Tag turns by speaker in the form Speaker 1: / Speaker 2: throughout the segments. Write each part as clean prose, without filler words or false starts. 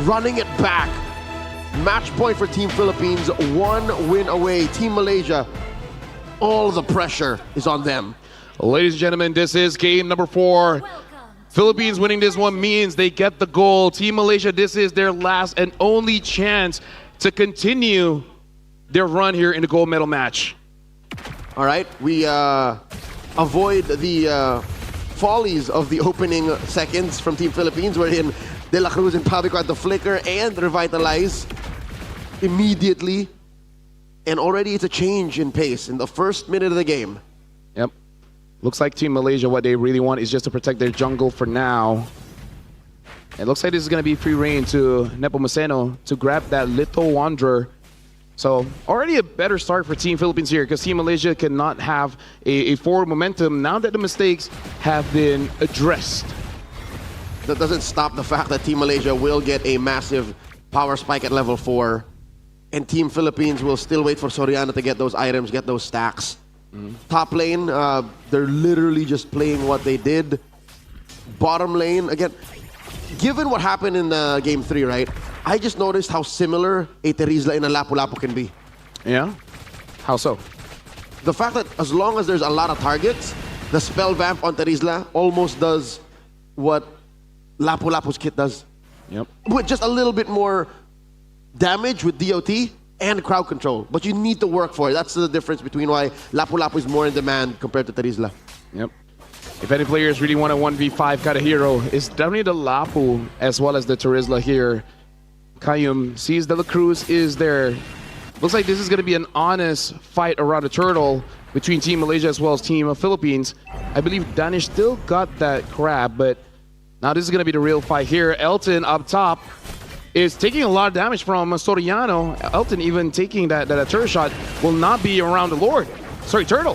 Speaker 1: running it back. Match point for Team Philippines, 1 win away. Team Malaysia, all the pressure is on them.
Speaker 2: Ladies and gentlemen, this is game number 4. Philippines winning this one means they get the gold. Team Malaysia, this is their last and only chance to continue their run here in the gold medal match.
Speaker 1: All right, we avoid the follies of the opening seconds from Team Philippines, wherein De La Cruz and Pavico at the flicker and revitalize immediately. And already it's a change in pace in the first minute of the game.
Speaker 2: Yep. Looks like Team Malaysia, what they really want is just to protect their jungle for now. It looks like this is going to be free reign to Nepomuceno to grab that little Wanderer. So already a better start for Team Philippines here, because Team Malaysia cannot have a forward momentum now that the mistakes have been addressed.
Speaker 1: That doesn't stop the fact that Team Malaysia will get a massive power spike at level 4. And Team Philippines will still wait for Soriano to get those items, get those stacks. Top lane, they're literally just playing what they did. Bottom lane, again, given what happened in game 3, right? I just noticed how similar a Terizla and a Lapu-Lapu can be.
Speaker 2: Yeah? How so?
Speaker 1: The fact that as long as there's a lot of targets, the spell vamp on Terizla almost does what Lapu-Lapu's kit does.
Speaker 2: Yep.
Speaker 1: With just a little bit more damage with DOT and crowd control. But you need to work for it. That's the difference between why Lapu-Lapu is more in demand compared to Terizla.
Speaker 2: Yep. If any players really want a 1v5 kind of hero, it's definitely the Lapu as well as the Terizla here. Kayum sees De La Cruz is there. Looks like this is going to be an honest fight around the turtle between Team Malaysia as well as Team Philippines. I believe Danish still got that crab, but now this is going to be the real fight here. Elton up top is taking a lot of damage from Soriano. Elton even taking that turtle shot will not be around the Lord. Sorry, Turtle.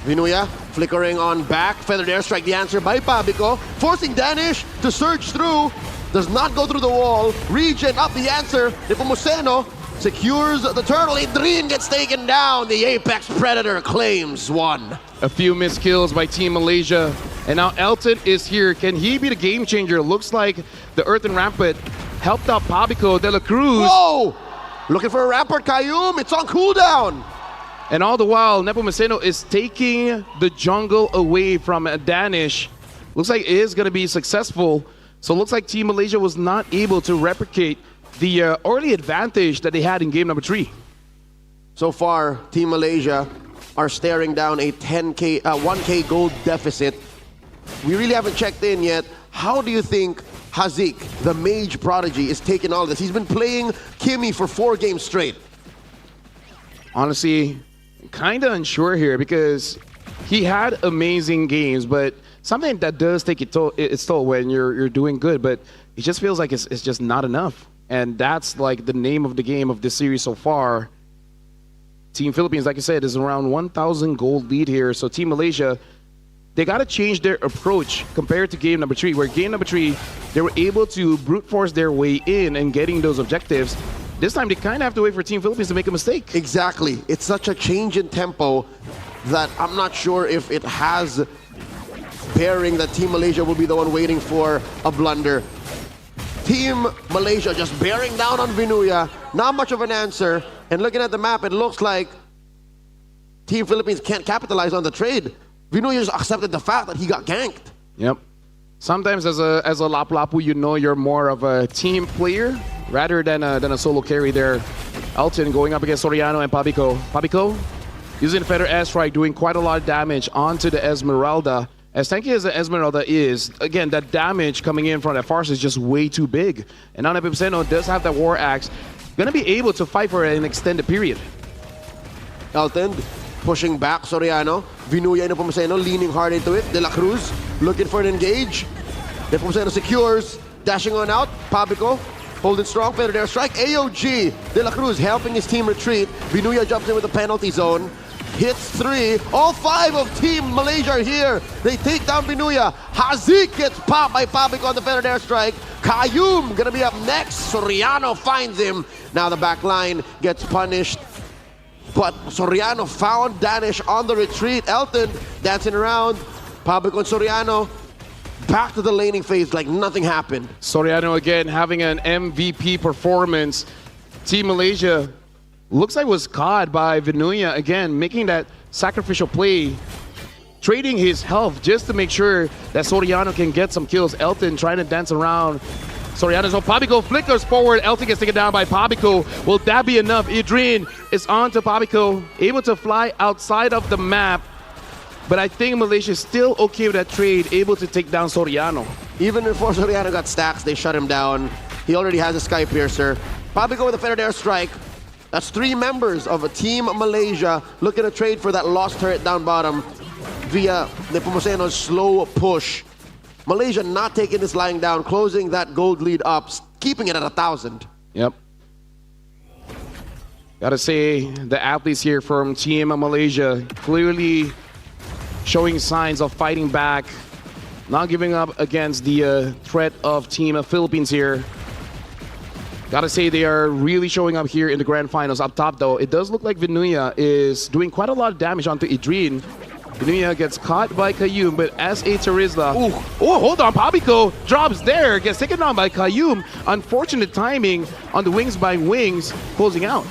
Speaker 1: Vinuya flickering on back. Feathered airstrike, the answer by Pabico. Forcing Danish to surge through. Does not go through the wall. Regen up the answer. Nepomuceno secures the turtle. Adrian gets taken down. The Apex Predator claims 1.
Speaker 2: A few missed kills by Team Malaysia. And now Elton is here. Can he be the game changer? Looks like the Earthen Rampart helped out Pabico. De La Cruz.
Speaker 1: Whoa! Looking for a Rampart, Kayum. It's on cooldown.
Speaker 2: And all the while, Nepomuceno is taking the jungle away from Danish. Looks like it is going to be successful. So it looks like Team Malaysia was not able to replicate the early advantage that they had in game number 3.
Speaker 1: So far, Team Malaysia are staring down a 1K gold deficit. We really haven't checked in yet. How do you think Hazik, the mage prodigy, is taking all this? He's been playing Kimmy for 4 games straight.
Speaker 2: Honestly, kind of unsure here because he had amazing games, but something that does take its toll when you're doing good, but it just feels like it's just not enough. And that's like the name of the game of this series so far. Team Philippines, like I said, is around 1,000 gold lead here. So Team Malaysia, they got to change their approach compared to game number 3, where game number 3, they were able to brute force their way in and getting those objectives. This time, they kind of have to wait for Team Philippines to make a mistake.
Speaker 1: Exactly. It's such a change in tempo that I'm not sure if it has bearing that Team Malaysia will be the one waiting for a blunder. Team Malaysia just bearing down on Vinuya. Not much of an answer. And looking at the map, it looks like Team Philippines can't capitalize on the trade. Vinuya just accepted the fact that he got ganked.
Speaker 2: Yep. Sometimes as a Lapu-Lapu, you know you're more of a team player rather than a solo carry there. Elton going up against Soriano and Pabico. Pabico using the Feather Airstrike, doing quite a lot of damage onto the Esmeralda. As tanky as the Esmeralda is, again, that damage coming in from that Farce is just way too big. And now Nepomuceno does have that War Axe. Gonna be able to fight for an extended period.
Speaker 1: Elton pushing back Soriano. Vinuya and Nepomuceno leaning hard into it. De La Cruz looking for an engage. Nepomuceno secures, dashing on out. Pabico holding strong, feathered airstrike. AOG, De La Cruz helping his team retreat. Vinuya jumps in with the penalty zone. Hits 3. All 5 of Team Malaysia are here. They take down Vinuya. Hazik gets popped by Pabico on the feathered airstrike. Kayum gonna be up next. Soriano finds him. Now the back line gets punished. But Soriano found Danish on the retreat. Elton dancing around. Pabico and Soriano back to the laning phase like nothing happened.
Speaker 2: Soriano again having an MVP performance. Team Malaysia looks like was caught by Vinuya again, making that sacrificial play, trading his health just to make sure that Soriano can get some kills. Elton trying to dance around Soriano. So Pabico flickers forward. Elton gets taken down by Pabico. Will that be enough? Idrin is on to Pabico, able to fly outside of the map. But I think Malaysia is still okay with that trade, able to take down Soriano.
Speaker 1: Even before Soriano got stacks, they shut him down. He already has a Sky Piercer. Pabico with a feathered airstrike. That's 3 members of a Team Malaysia looking to trade for that lost turret down bottom via Nepomuceno's slow push. Malaysia not taking this lying down, closing that gold lead up, keeping it at 1,000.
Speaker 2: Yep. Gotta say, the athletes here from Team Malaysia clearly showing signs of fighting back, not giving up against the threat of Team Philippines here. Gotta say, they are really showing up here in the grand finals. Up top, though, it does look like Vinuya is doing quite a lot of damage onto Idrin. Vinuya gets caught by Kayum, but as a Charizla... Oh, hold on, Pabico drops there, gets taken down by Kayum. Unfortunate timing on the wings by wings, closing out.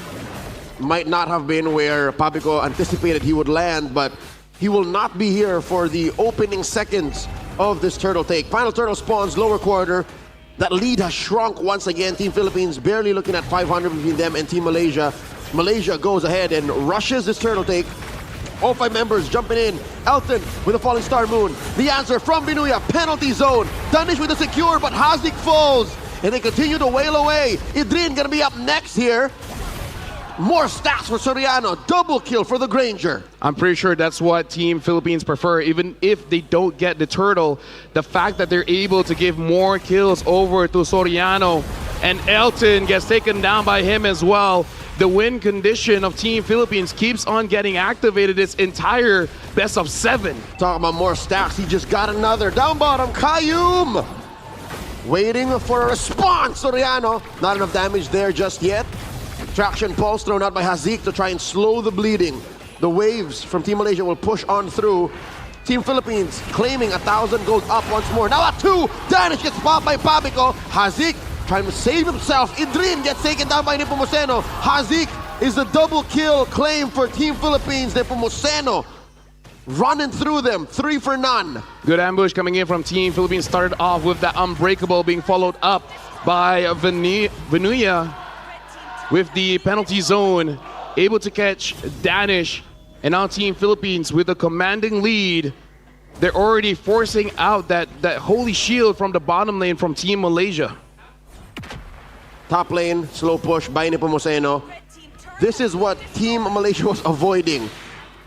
Speaker 1: Might not have been where Pabico anticipated he would land, but he will not be here for the opening seconds of this turtle take. Final turtle spawns lower quarter. That lead has shrunk once again. Team Philippines barely looking at 500 between them and Team Malaysia. Malaysia goes ahead and rushes this turtle take. All 5 members jumping in. Elton with a falling star moon. The answer from Vinuya, penalty zone. Danish with a secure, but Hazik falls. And they continue to wail away. Idrin gonna be up next here. More stats for Soriano. Double kill for the Granger.
Speaker 2: I'm pretty sure that's what Team Philippines prefer. Even if they don't get the turtle, the fact that they're able to give more kills over to Soriano, and Elton gets taken down by him as well. The win condition of Team Philippines keeps on getting activated this entire best of 7.
Speaker 1: Talking about more stacks, he just got another. Down bottom, Kayum. Waiting for a response, Soriano. Not enough damage there just yet. Traction pulse thrown out by Hazik to try and slow the bleeding. The waves from Team Malaysia will push on through. Team Philippines claiming 1,000 gold up once more. Now at 2, Danish gets popped by Pabico. Hazik trying to save himself. Idrin gets taken down by Nepomuceno. Hazik is the double kill claim for Team Philippines. Nepomuceno running through them, 3 for none.
Speaker 2: Good ambush coming in from Team Philippines. Started off with that Unbreakable being followed up by Vinuya with the penalty zone, able to catch Danish. And now Team Philippines with a commanding lead. They're already forcing out that holy shield from the bottom lane from Team Malaysia.
Speaker 1: Top lane, slow push by Nepomuceno. This is what Team Malaysia was avoiding.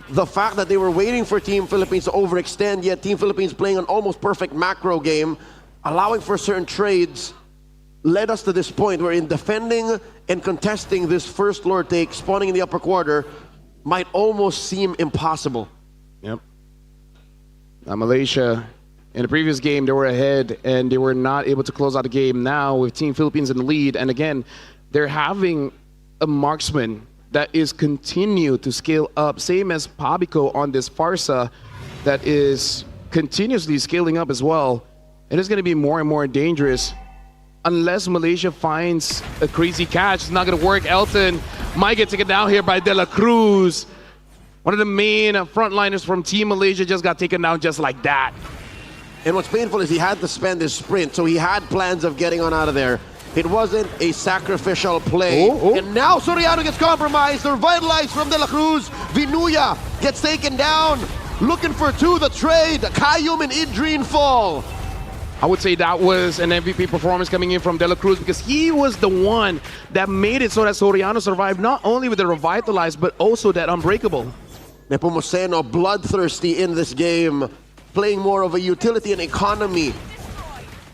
Speaker 1: The fact that they were waiting for Team Philippines to overextend, yet Team Philippines playing an almost perfect macro game, allowing for certain trades, led us to this point where in defending and contesting this first Lord take, spawning in the upper quarter, might almost seem impossible.
Speaker 2: Yep. Now Malaysia, in the previous game, they were ahead and they were not able to close out the game. Now with Team Philippines in the lead, and again, they're having a marksman that is continue to scale up, same as Pabico on this Farsa, that is continuously scaling up as well. And it's going to be more and more dangerous unless Malaysia finds a crazy catch. It's not going to work. Elton might get taken down here by De La Cruz. One of the main frontliners from Team Malaysia just got taken down just like that.
Speaker 1: And what's painful is he had to spend his sprint, so he had plans of getting on out of there. It wasn't a sacrificial play. And now Soriano gets compromised. They're revitalized from De La Cruz. Vinuya gets taken down. Looking for 2, the trade. Kayum and Idrin fall.
Speaker 2: I would say that was an MVP performance coming in from De La Cruz because he was the one that made it so that Soriano survived, not only with the revitalized, but also that Unbreakable.
Speaker 1: Nepomuceno bloodthirsty in this game, playing more of a utility and economy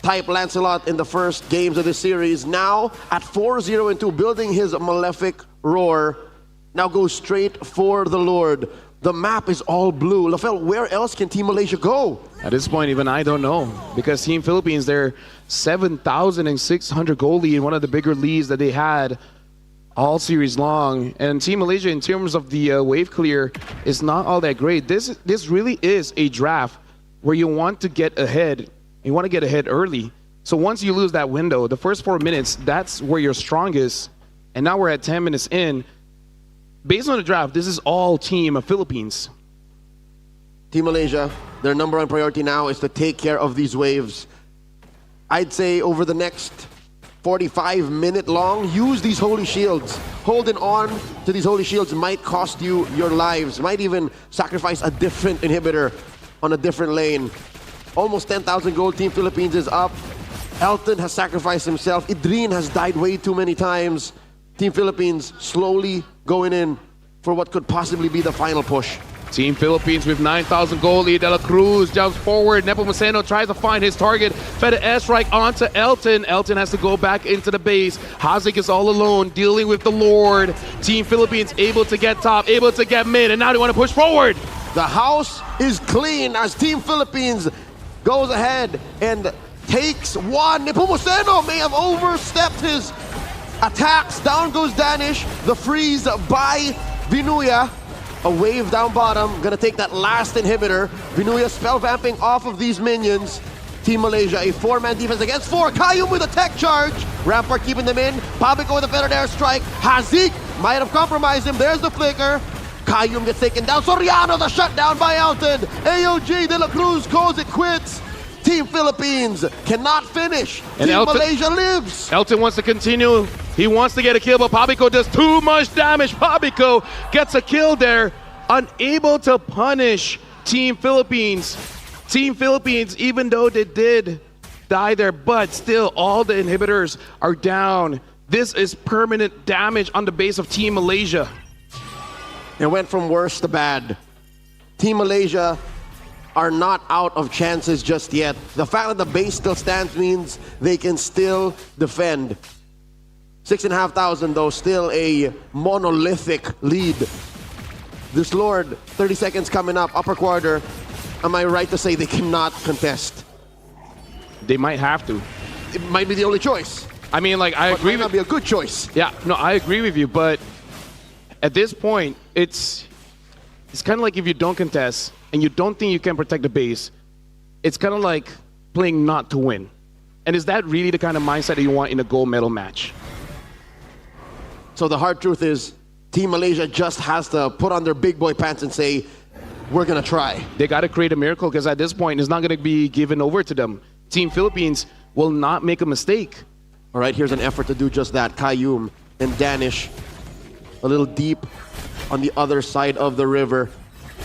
Speaker 1: type Lancelot in the first games of this series. Now at 4-0-2, building his malefic roar, now goes straight for the Lord. The map is all blue. Lafel, where else can Team Malaysia go?
Speaker 2: At this point, even I don't know, because Team Philippines, they're 7,600 goal lead, one of the bigger leads that they had all series long. And Team Malaysia, in terms of the wave clear, is not all that great. This really is a draft where you want to get ahead You want to get ahead early. So once you lose that window, the first 4 minutes, that's where you're strongest. And now we're at 10 minutes in. Based on the draft, this is all Team Philippines.
Speaker 1: Team Malaysia, their number one priority now is to take care of these waves. I'd say over the next 45 minute long, use these holy shields. Holding on to these holy shields might cost you your lives, might even sacrifice a different inhibitor on a different lane. Almost 10,000 gold. Team Philippines is up. Elton has sacrificed himself. Idrin has died way too many times. Team Philippines slowly going in for what could possibly be the final push.
Speaker 2: Team Philippines with 9,000 gold lead. De La Cruz jumps forward. Nepomuceno tries to find his target. Fed an airstrike onto Elton. Elton has to go back into the base. Hazik is all alone, dealing with the Lord. Team Philippines able to get top, able to get mid, and now they want to push forward.
Speaker 1: The house is clean as Team Philippines goes ahead and takes one. Nepomuceno may have overstepped his attacks. Down goes Danish. The freeze by Vinuya. A wave down bottom, gonna take that last inhibitor. Vinuya spell vamping off of these minions. Team Malaysia, a 4-man defense against 4. Kayum with a tech charge. Rampart keeping them in. Pabico with a better airstrike. Hazik might have compromised him. There's the flicker. Kayum gets taken down. Soriano, the shutdown by Elton. AOG, De La Cruz calls it quits. Team Philippines cannot finish.
Speaker 2: And
Speaker 1: Team
Speaker 2: Elton,
Speaker 1: Malaysia lives.
Speaker 2: Elton wants to continue. He wants to get a kill, but Pabico does too much damage. Pabico gets a kill there, unable to punish Team Philippines. Team Philippines, even though they did die there, but still all the inhibitors are down. This is permanent damage on the base of Team Malaysia.
Speaker 1: It went from worse to bad. Team Malaysia are not out of chances just yet. The fact that the base still stands means they can still defend. 6,500 though, still a monolithic lead. This Lord, 30 seconds coming up, upper quarter. Am I right to say they cannot contest?
Speaker 2: They might have to.
Speaker 1: It might be the only choice.
Speaker 2: I mean, like, I
Speaker 1: But
Speaker 2: agree
Speaker 1: might not
Speaker 2: with
Speaker 1: be a good choice.
Speaker 2: Yeah, no, I agree with you, but at this point, it's kind of like if you don't contest and you don't think you can protect the base, it's kind of like playing not to win. And is that really the kind of mindset that you want in a gold medal match?
Speaker 1: So the hard truth is, Team Malaysia just has to put on their big boy pants and say, we're gonna try.
Speaker 2: They got to create a miracle because at this point, it's not going to be given over to them. Team Philippines will not make a mistake.
Speaker 1: All right, here's an effort to do just that. Kayum and Danish a little deep on the other side of the river.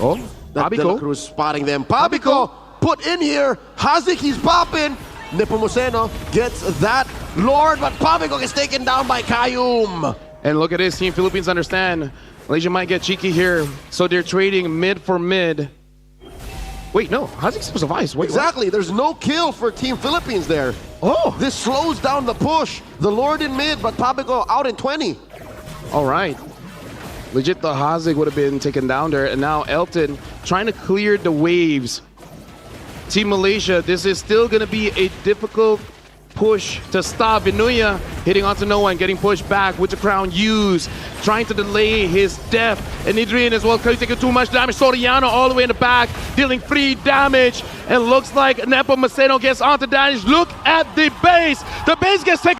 Speaker 2: Oh,
Speaker 1: That De La Cruz spotting them. Pabico put in here. Hazik, he's popping. Nepomuceno gets that Lord, but Pabico gets taken down by Kayum.
Speaker 2: And look at this, Team Philippines understand. Malaysia might get cheeky here, so they're trading mid for mid. Wait, no, Hazik's supposed to vice. Wait,
Speaker 1: Exactly, there's no kill for Team Philippines there.
Speaker 2: Oh,
Speaker 1: This slows down the push. The Lord in mid, but Pabico out in 20.
Speaker 2: all right. Legit, the Hazik would have been taken down there, and now Elton trying to clear the waves. Team Malaysia, this is still going to be a difficult push to stop. Vinuya hitting onto Noah and getting pushed back with the crown used, trying to delay his death. And Idrin as well, taking too much damage. Soriano all the way in the back, dealing free damage. And looks like Nepomuceno gets onto Danish. Look at the base. The base gets taken.